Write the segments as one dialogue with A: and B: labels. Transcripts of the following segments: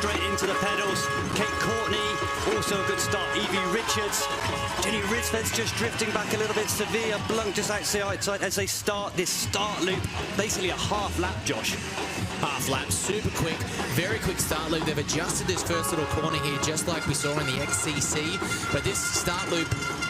A: straight into the pedals. Kate Courtney, also a good start. Evie Richards. Jenny Risved's just drifting back a little bit. Sevilla Blunt just outside as they start this start loop. Basically a half lap, Josh.
B: Half lap, super quick, very quick start loop. They've adjusted this first little corner here, just like we saw in the XCC. But this start loop,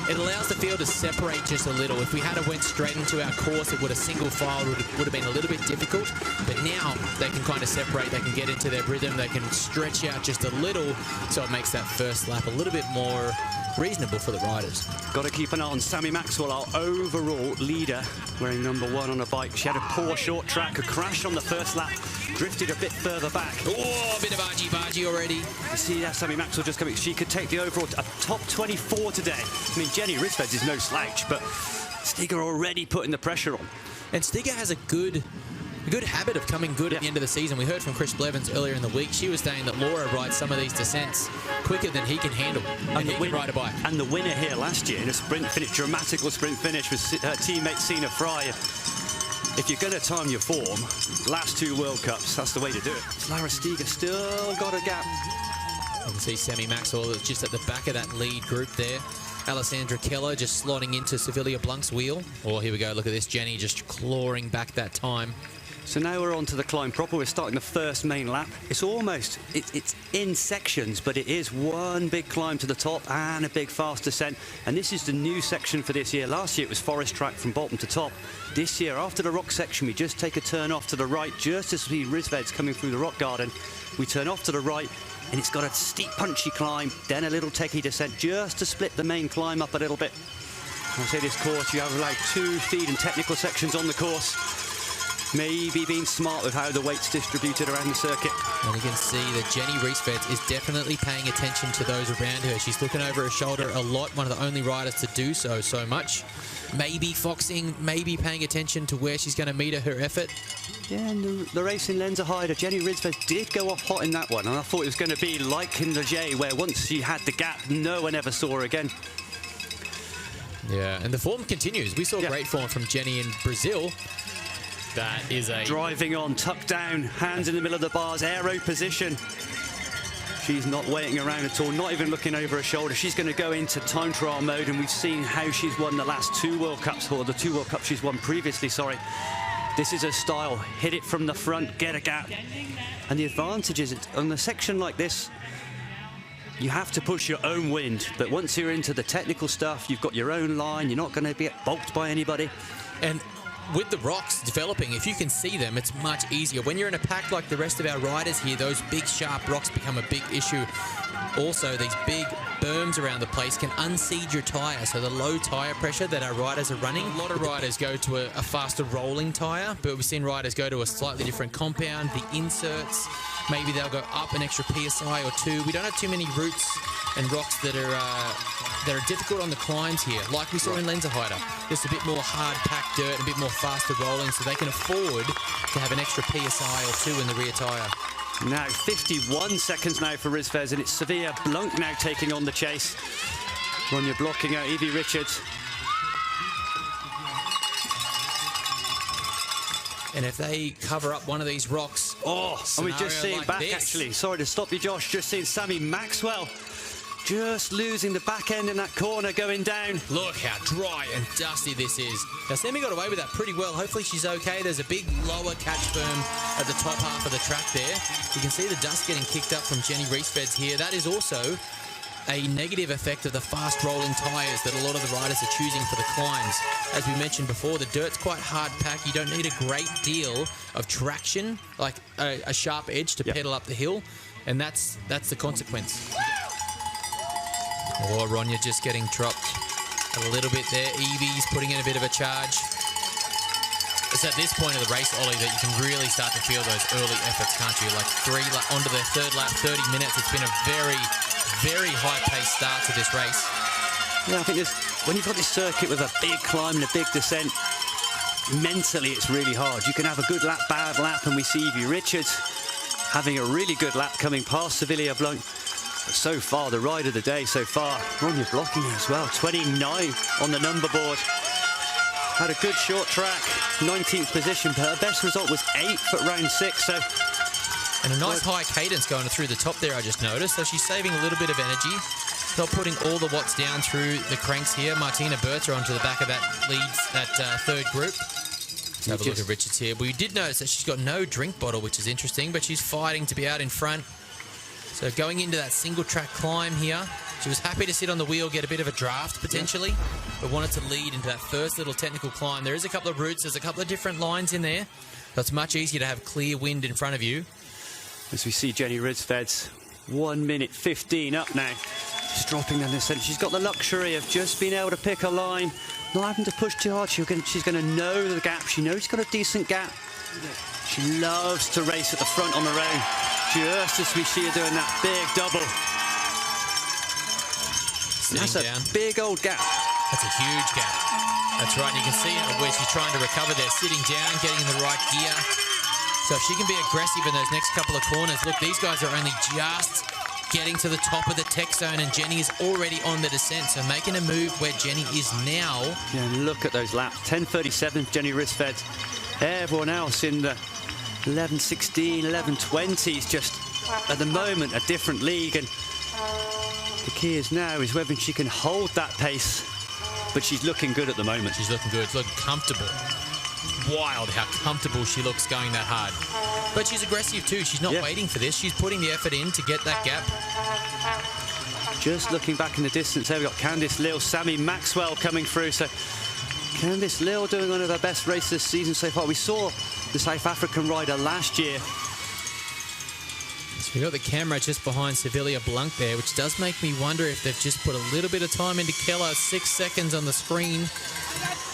B: it allows the field to separate just a little. If we had went straight into our course, it would have single file, would have been a little bit difficult. But now they can kind of separate, they can get into their rhythm, they can stretch out just a little, so it makes that first lap a little bit more reasonable for the riders.
A: Got to keep an eye on Sammy Maxwell, our overall leader, wearing #1 on a bike. She had a poor short track, a crash on the first lap, drifted a bit further back.
B: Oh, a bit of argy-bargy already.
A: You see that Sammy Maxwell just coming. She could take the overall, a top 24 today. I mean, Jenny Risved is no slouch, but Stiga already putting the pressure on.
B: And Stiga has a good habit of coming good at the end of the season. We heard from Chris Blevins earlier in the week. She was saying that Laura rides some of these descents quicker than he can handle, and he can ride a bike.
A: And the winner here last year in a sprint finish, dramatical sprint finish, was her teammate Sina Fry. If you're going to time your form, last 2 World Cups, that's the way to do it. Lara Stiga still got a gap.
B: You can see Sammy Maxwell just at the back of that lead group there. Alessandra Keller just slotting into Sevilla Blunt's wheel. Oh, here we go. Look at this. Jenny just clawing back that time.
A: So now we're on to the climb proper. We're starting the first main lap. It's almost, it's in sections, but it is one big climb to the top and a big fast descent. And this is the new section for this year. Last year it was forest track from bottom to top. This year, after the rock section, we just take a turn off to the right, just as we see Risved's coming through the rock garden. We turn off to the right, and it's got a steep, punchy climb, then a little techie descent, just to split the main climb up a little bit. I'll say this course, you have like 2 feed and technical sections on the course. Maybe being smart with how the weight's distributed around the circuit.
B: And you can see that Jenny Risved is definitely paying attention to those around her. She's looking over her shoulder a lot, one of the only riders to do so much. Maybe foxing, maybe paying attention to where she's going to meter her effort.
A: Yeah, and the racing lens a hider. Jenny Risved did go off hot in that one, and I thought it was going to be like in the J, where once she had the gap, no one ever saw her again.
B: Yeah, and the form continues. We saw great form from Jenny in Brazil. That is a...
A: Driving on, tucked down, hands in the middle of the bars, aero position. She's not waiting around at all, not even looking over her shoulder. She's going to go into time trial mode, and we've seen how she's won the last 2 World Cups, or the 2 World Cups she's won previously, sorry. This is her style. Hit it from the front, get a gap. And the advantage is, on a section like this, you have to push your own wind. But once you're into the technical stuff, you've got your own line, you're not going to get bulked by anybody.
B: And with the rocks developing, if you can see them, it's much easier. When you're in a pack like the rest of our riders here, those big sharp rocks become a big issue. Also, these big berms around the place can unseat your tyre, so the low tyre pressure that our riders are running. A lot of riders go to a faster rolling tyre, but we've seen riders go to a slightly different compound, the inserts. Maybe they'll go up an extra PSI or 2. We don't have too many roots and rocks that are difficult on the climbs here, like we saw in Lenzerheide. Just a bit more hard-packed dirt, a bit more faster rolling, so they can afford to have an extra PSI or 2 in the rear tyre.
A: Now 51 seconds now for Risved, and it's Sevilla Blunt now taking on the chase. Ronja blocking out Evie Richards.
B: And if they cover up one of these rocks...
A: Oh, and we're just seeing
B: like
A: back,
B: this.
A: actually. Sorry to stop you, Josh. Just seeing Sammy Maxwell just losing the back end in that corner going down.
B: Look how dry and dusty this is. Now, Sammy got away with that pretty well. Hopefully she's okay. There's a big lower catch berm at the top half of the track there. You can see the dust getting kicked up from Jenny Risved's here. That is also a negative effect of the fast rolling tyres that a lot of the riders are choosing for the climbs. As we mentioned before, the dirt's quite hard packed. You don't need a great deal of traction, like a sharp edge to pedal up the hill, and that's the consequence. Oh, Ronja just getting dropped a little bit there. Evie's putting in a bit of a charge. It's at this point of the race, Ollie, that you can really start to feel those early efforts, can't you? Like onto their 3rd lap, 30 minutes. It's been a very, very high-paced start to this race.
A: Yeah, I think when you've got this circuit with a big climb and a big descent, mentally it's really hard. You can have a good lap, bad lap, and we see Evie Richards having a really good lap coming past Sevilla Blunt. But so far, the ride of the day so far, Ronja blocking as well, 29 on the number board. Had a good short track, 19th position, but her best result was 8th at round 6, so
B: And a nice high cadence going through the top there, I just noticed. So she's saving a little bit of energy. Not putting all the watts down through the cranks here. Martina Berta onto the back of that third group. Let's have a look at Richards here. We did notice that she's got no drink bottle, which is interesting, but she's fighting to be out in front. So going into that single track climb here, she was happy to sit on the wheel, get a bit of a draft potentially, but wanted to lead into that first little technical climb. There is a couple of routes, there's a couple of different lines in there, so it's much easier to have clear wind in front of you.
A: As we see Jenny Risved's 1 minute 15 up now. She's dropping down the centre. She's got the luxury of just being able to pick a line, not having to push too hard. She's going to know the gap. She knows she's got a decent gap. She loves to race at the front on her own, just as we see her doing that big double. That's a big old gap.
B: That's a huge gap. That's right, and you can see where she's trying to recover there, sitting down, getting in the right gear. So if she can be aggressive in those next couple of corners, look, these guys are only just getting to the top of the tech zone, and Jenny is already on the descent, so making a move where Jenny is now.
A: Yeah, and look at those laps. 10:37 Jenny Risved. Everyone else in the 11:16, 11:20s, just at the moment a different league, and the key is now is whether she can hold that pace, but she's looking good at the moment.
B: She's looking good, looking comfortable. Wild how comfortable she looks going that hard. But she's aggressive too. She's not waiting for this. She's putting the effort in to get that gap.
A: Just looking back in the distance there, we've got Candice Lill, Sammy Maxwell coming through. So Candice Lill doing one of her best races this season so far. We saw the South African rider last year.
B: So we got the camera just behind Sevilla Blanc there, which does make me wonder if they've just put a little bit of time into Keller. 6 seconds on the screen.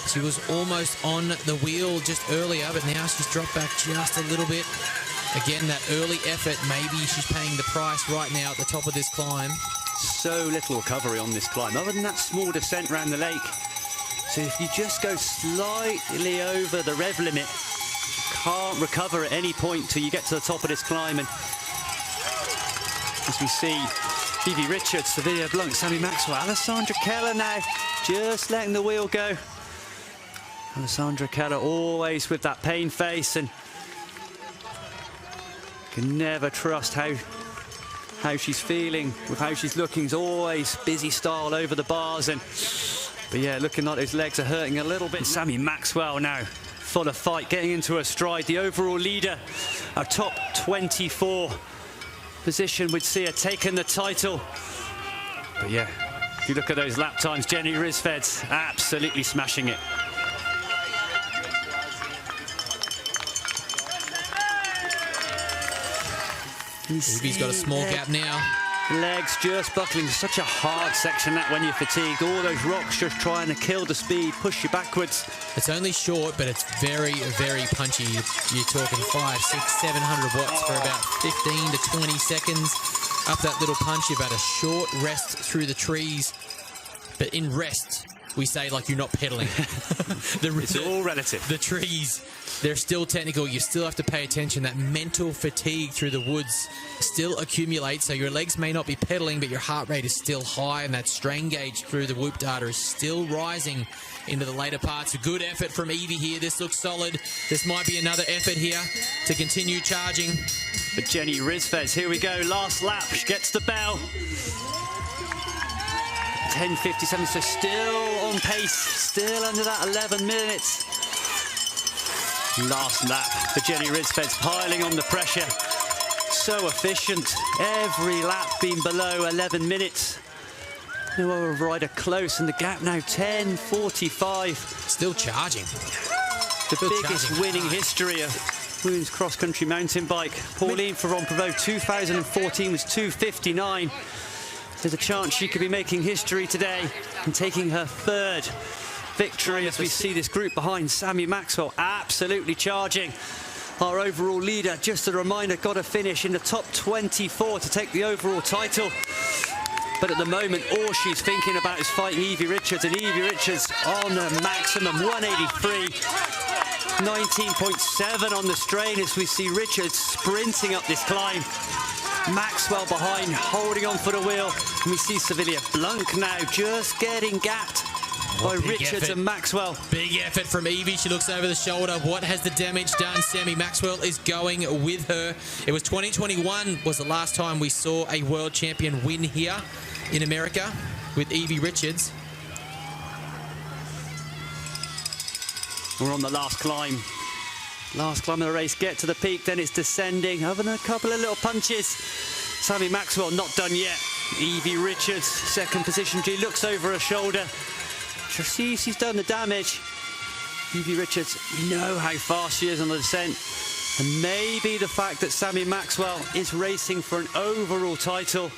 B: She was almost on the wheel just earlier, but now she's dropped back just a little bit. Again, that early effort, maybe she's paying the price right now at the top of this climb.
A: So little recovery on this climb, other than that small descent around the lake. So if you just go slightly over the rev limit, you can't recover at any point till you get to the top of this climb. And as we see, Evie Richards, Sevilla Blanc, Sammy Maxwell, Alessandra Keller now just letting the wheel go. Alessandra Keller always with that pain face, and can never trust how she's feeling with how she's looking. It's always busy style over the bars, but yeah, looking like those legs are hurting a little bit. And Sammy Maxwell now full of fight, getting into her stride, the overall leader, our top 24 position would see her taking the title. But yeah, if you look at those lap times, Jenny Risved's absolutely smashing it.
B: Evie's got a small gap now.
A: Legs just buckling. Such a hard section that when you're fatigued. All those rocks just trying to kill the speed, push you backwards.
B: It's only short, but it's very, very punchy. You're talking 500, 600, 700 watts for about 15 to 20 seconds. Up that little punch, you've had a short rest through the trees. But in rest, we say like you're not pedaling.
A: It's all relative.
B: The trees, they're still technical. You still have to pay attention. That mental fatigue through the woods still accumulates. So your legs may not be pedaling, but your heart rate is still high, and that strain gauge through the whoop data is still rising into the later parts. A good effort from Evie here. This looks solid. This might be another effort here to continue charging.
A: But Jenny Risved, here we go. Last lap. She gets the bell. 10:57, so still on pace, still under that 11 minutes. Last lap for Jenny Risved's piling on the pressure. So efficient, every lap being below 11 minutes. No other rider close, and the gap now 10:45.
B: Still charging.
A: The biggest winning history of women's cross-country mountain bike. Pauline Ferrand-Prévot, 2014 was 2:59. There's a chance she could be making history today and taking her third victory as we see this group behind Sammy Maxwell absolutely charging. Our overall leader, just a reminder, got to finish in the top 24 to take the overall title. But at the moment, all she's thinking about is fighting Evie Richards, and Evie Richards on the maximum, 183. 19.7 on the strain as we see Richards sprinting up this climb. Maxwell behind, holding on for the wheel. And we see Sevilla Blanc now just getting gapped by Richards and Maxwell.
B: Big effort from Evie. She looks over the shoulder. What has the damage done? Sammy Maxwell is going with her. It was 2021 was the last time we saw a world champion win here in America with Evie Richards.
A: We're on the last climb. Last climb of the race. Get to the peak, then it's descending. Other than a couple of little punches. Sammy Maxwell not done yet. Evie Richards, second position. She looks over her shoulder. She's done the damage. Evie Richards, you know how fast she is on the descent. And maybe the fact that Sammy Maxwell is racing for an overall title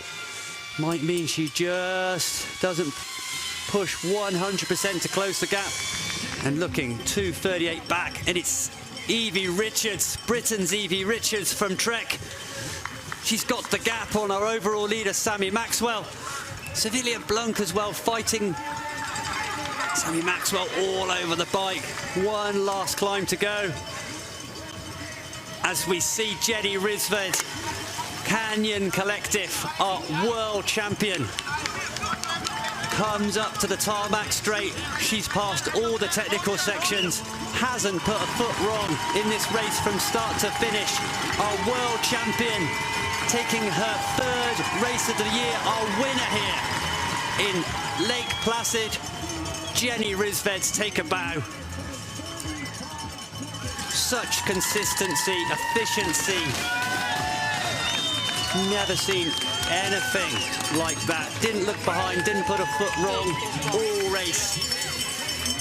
A: might mean she just doesn't push 100% to close the gap. And looking 2:38 back, and it's Evie Richards, Britain's Evie Richards from Trek. She's got the gap on our overall leader, Sammy Maxwell. Sevilla Blanc as well, fighting Sammy Maxwell all over the bike. One last climb to go. As we see Jenny Risved, Canyon Collective, our world champion, comes up to the tarmac straight. She's passed all the technical sections, hasn't put a foot wrong in this race from start to finish. Our world champion taking her third race of the year, our winner here in Lake Placid. Jenny Risved's take a bow. Such consistency, efficiency. Never seen anything like that. Didn't look behind, didn't put a foot wrong all race.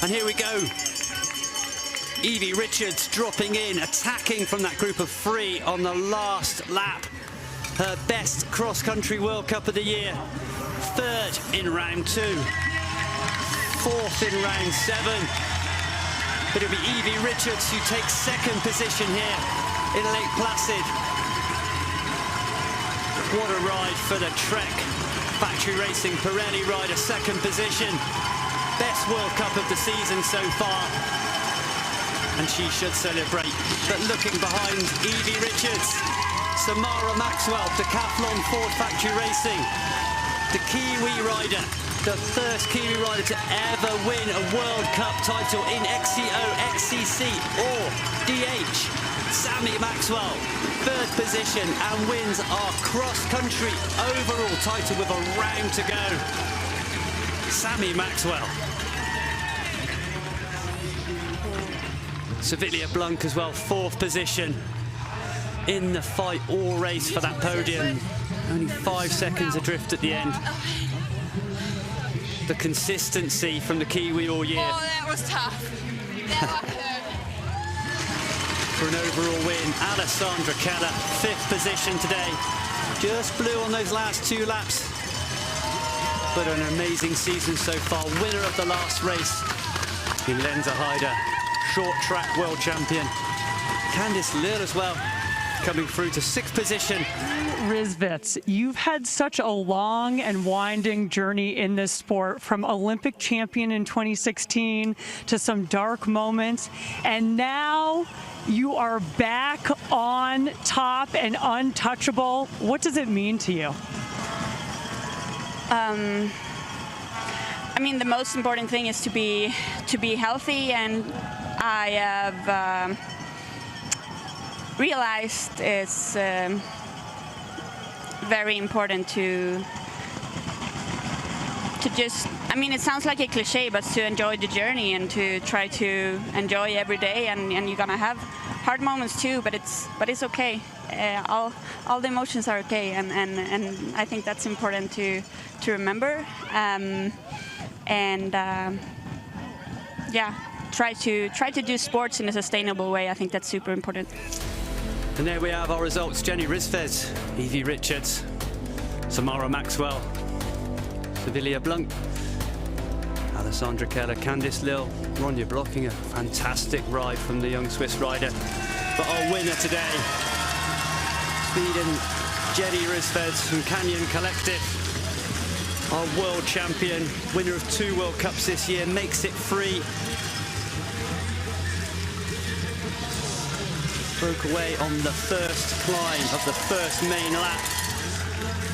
A: And here we go. Evie Richards dropping in, attacking from that group of three on the last lap. Her best cross-country World Cup of the year. Third in round 2. Fourth in round 7. But it'll be Evie Richards who takes second position here in Lake Placid. What a ride for the Trek Factory Racing Pirelli rider, second position. Best World Cup of the season so far. And she should celebrate. But looking behind, Evie Richards, Samara Maxwell, Decathlon Ford Factory Racing, the Kiwi rider, the first Kiwi rider to ever win a World Cup title in XCO, XCC or DH. Sammy Maxwell, third position, and wins our cross-country overall title with a round to go. Sammy Maxwell. Sevilla Blanc as well, fourth position in the fight all race for that podium. Only 5 seconds adrift at the end. The consistency from the Kiwi all year.
C: Oh, that was tough.
A: For an overall win, Alessandra Keller, fifth position today. Just blew on those last 2 laps. But an amazing season so far. Winner of the last race in Lenza Heider. Short track world champion. Candice Lill as well, coming through to 6th position.
D: Risvitz, you've had such a long and winding journey in this sport, from Olympic champion in 2016 to some dark moments, and now you are back on top and untouchable. What does it mean to you?
C: I mean, the most important thing is to be healthy, and I have realized it's very important to just, I mean, it sounds like a cliche, but to enjoy the journey and to try to enjoy every day, and you're gonna have hard moments too, but it's okay. All the emotions are okay, and I think that's important to remember, yeah, try to do sports in a sustainable way. I think that's super important.
A: And there we have our results. Jenny Risved, Evie Richards, Samara Maxwell, Sevilla Blanc, Alessandra Keller, Candice Lill, Ronja blocking a fantastic ride from the young Swiss rider. But our winner today, Sweden, Jenny Risved from Canyon Collective, our world champion, winner of 2 World Cups this year, makes it 3. Broke away on the first climb of the first main lap.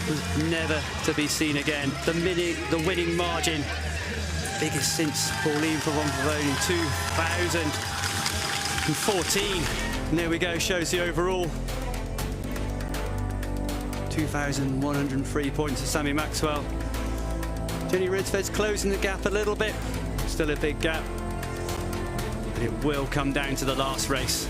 A: Was never to be seen again. The winning margin biggest since Pauline Pavone in 2014. And there we go, shows the overall. 2,103 points to Sammy Maxwell. Jenny Ridsved's closing the gap a little bit. Still a big gap. But it will come down to the last race.